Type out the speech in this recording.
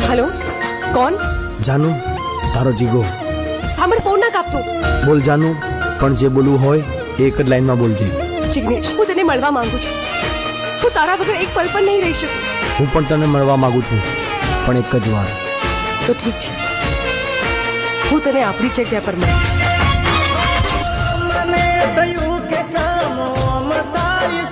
Hello कौन? જાનુ તારો જીગો. સાંભળ ફોન ના કાપતો. બોલ જાનુ, પણ જે બોલવું હોય એ એક જ લાઈનમાં બોલજે. જિગ્નેશ, હું તને મળવા માંગુ છું. હું તારા વગર એક પલ પણ નહીં રહી શકું. હું પણ તને મળવા માંગુ છું, પણ એક જ વાર. તો ઠીક છે, હું તને આપણી જગ્યા પર મળું. મને થયું કે ચાલો મતાઈ